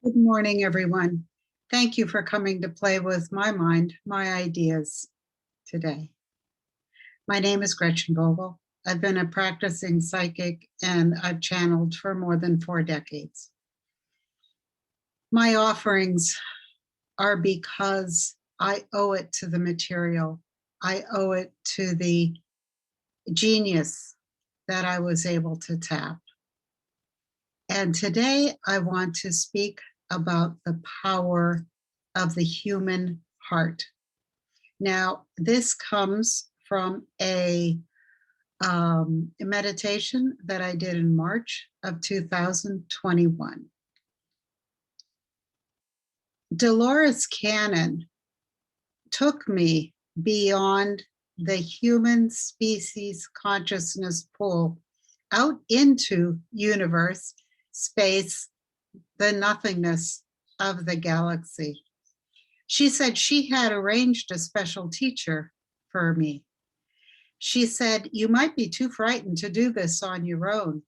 Good morning, everyone. Thank you for coming to play with my mind, my ideas today. My name is Gretchen Vogel. I've been a practicing psychic and I've channeled for more than 4 decades. My offerings are because I owe it to the material. I owe it to the genius that I was able to tap. And today I want to speak about the power of the human heart. Now, this comes from a meditation that I did in March of 2021. Dolores Cannon took me beyond the human species consciousness pool out into universe, space, the nothingness of the galaxy. She said she had arranged a special teacher for me. She said, you might be too frightened to do this on your own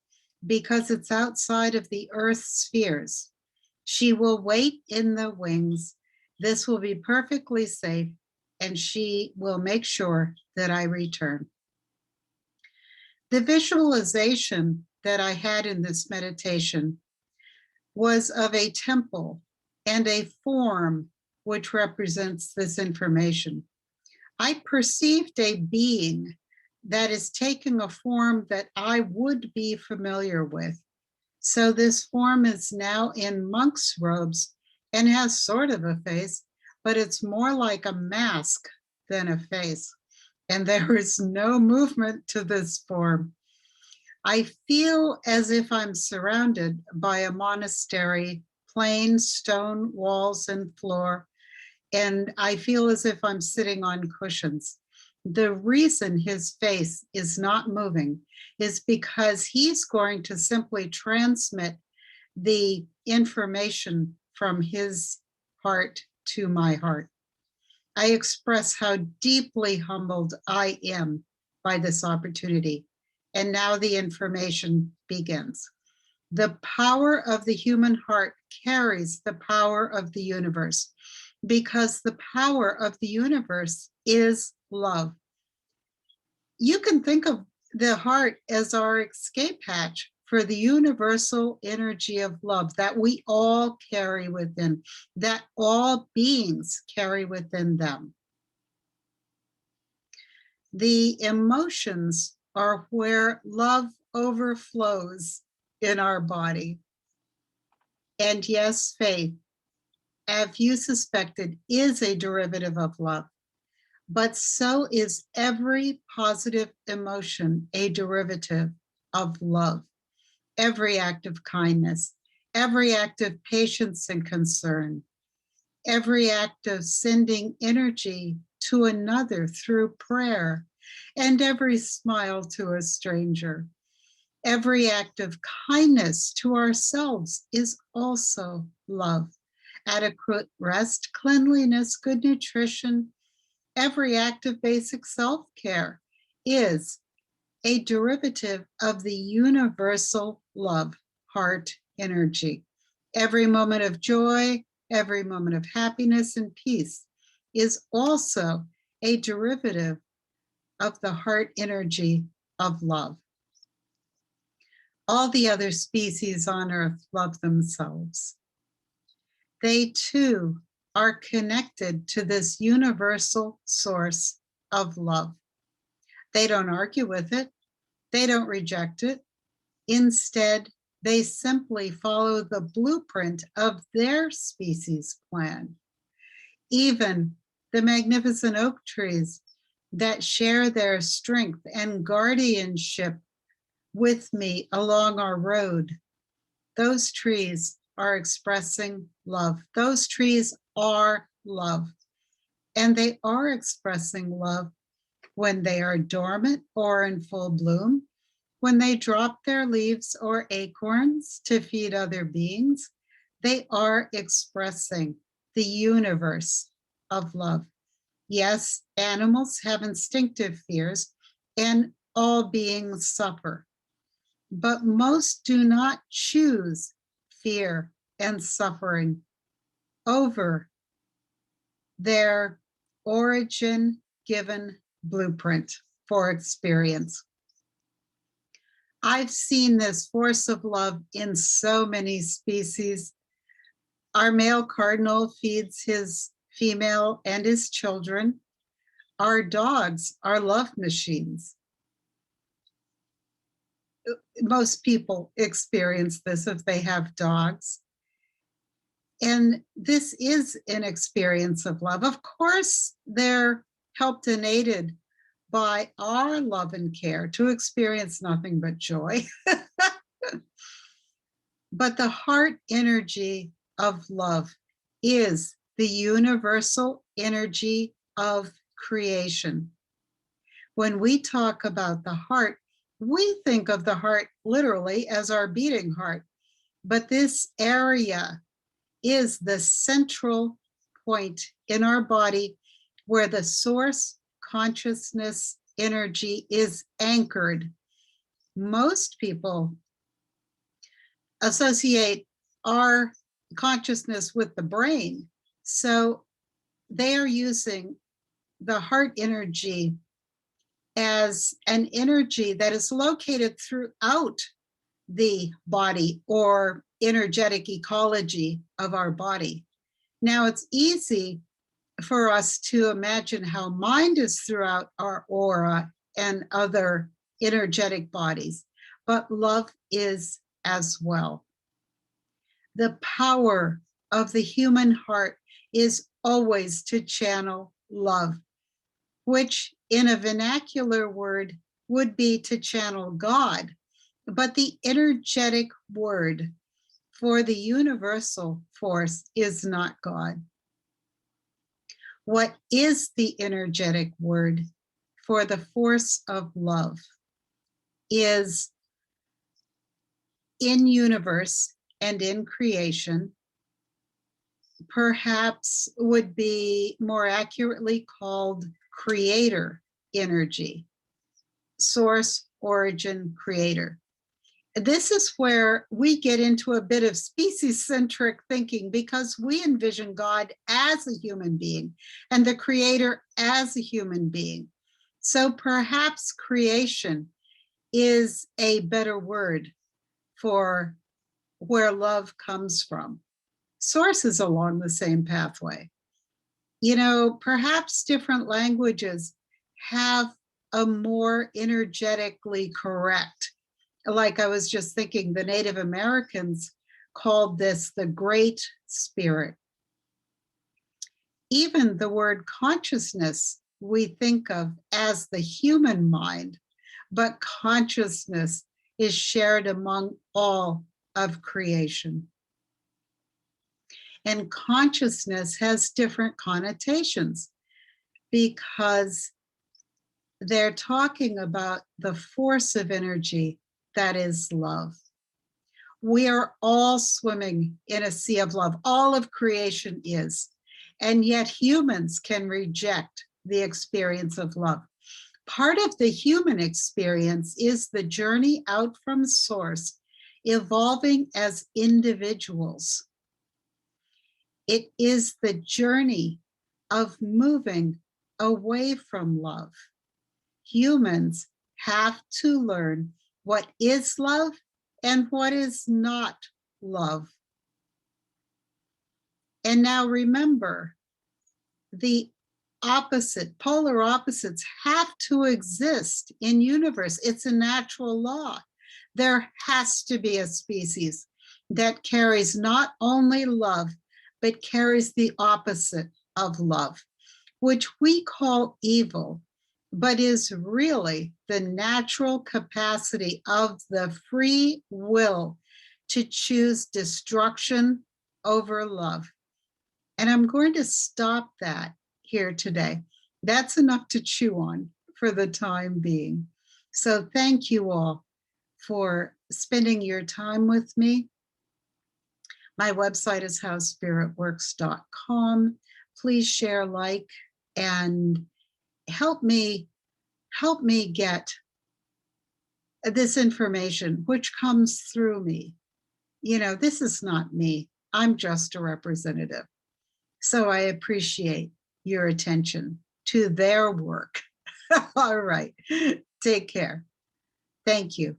because it's outside of the Earth spheres. She will wait in the wings. This will be perfectly safe, and she will make sure that I return. The visualization that I had in this meditation was of a temple and a form which represents this information. I perceived a being that is taking a form that I would be familiar with. So this form is now in monk's robes and has sort of a face, but it's more like a mask than a face. And there is no movement to this form. I feel as if I'm surrounded by a monastery, plain stone walls and floor, and I feel as if I'm sitting on cushions. The reason his face is not moving is because he's going to simply transmit the information from his heart to my heart. I express how deeply humbled I am by this opportunity. And now the information begins. The power of the human heart carries the power of the universe, because the power of the universe is love. You can think of the heart as our escape hatch for the universal energy of love that we all carry within, that all beings carry within them. The emotions are where love overflows in our body. And yes, faith, as you suspected, is a derivative of love, but so is every positive emotion a derivative of love. Every act of kindness, every act of patience and concern, every act of sending energy to another through prayer, and every smile to a stranger. Every act of kindness to ourselves is also love. Adequate rest, cleanliness, good nutrition, every act of basic self-care is a derivative of the universal love, heart energy. Every moment of joy, every moment of happiness and peace is also a derivative of the heart energy of love. All the other species on Earth love themselves. They too are connected to this universal source of love. They don't argue with it. They don't reject it. Instead, they simply follow the blueprint of their species plan. Even the magnificent oak trees that share their strength and guardianship with me along our road, those trees are expressing love. Those trees are love. And they are expressing love when they are dormant or in full bloom, when they drop their leaves or acorns to feed other beings. They are expressing the universe of love. Yes, animals have instinctive fears, and all beings suffer. But most do not choose fear and suffering over their origin given blueprint for experience. I've seen this force of love in so many species. Our male cardinal feeds his female and his children. Our dogs are love machines. Most people experience this if they have dogs. And this is an experience of love. Of course, they're helped and aided by our love and care to experience nothing but joy. But the heart energy of love is the universal energy of creation. When we talk about the heart, we think of the heart literally as our beating heart, but this area is the central point in our body where the source consciousness energy is anchored. Most people associate our consciousness with the brain, so they are using the heart energy as an energy that is located throughout the body or energetic ecology of our body. Now, it's easy for us to imagine how mind is throughout our aura and other energetic bodies, but love is as well. The power of the human heart is always to channel love, which in a vernacular word would be to channel God. But the energetic word for the universal force is not God. What is the energetic word for the force of love is in universe and in creation, perhaps would be more accurately called creator energy, source, origin, creator. This is where we get into a bit of species-centric thinking because we envision God as a human being and the creator as a human being. So perhaps creation is a better word for where love comes from. Source is along the same pathway. You know, perhaps different languages have a more energetically correct, like I was just thinking, the Native Americans called this the Great Spirit. Even the word consciousness we think of as the human mind, but consciousness is shared among all of creation. And consciousness has different connotations because they're talking about the force of energy that is love. We are all swimming in a sea of love. All of creation is. And yet humans can reject the experience of love. Part of the human experience is the journey out from source, evolving as individuals. It is the journey of moving away from love. Humans have to learn what is love and what is not love. And now remember, the opposite, polar opposites have to exist in universe. It's a natural law. There has to be a species that carries not only love, but carries the opposite of love, which we call evil, but is really the natural capacity of the free will to choose destruction over love. And I'm going to stop that here today. That's enough to chew on for the time being. So thank you all for spending your time with me. My website is howspiritworks.com. Please share, like, and help me get this information, which comes through me. You know, this is not me. I'm just a representative. So I appreciate your attention to their work. All right. Take care. Thank you.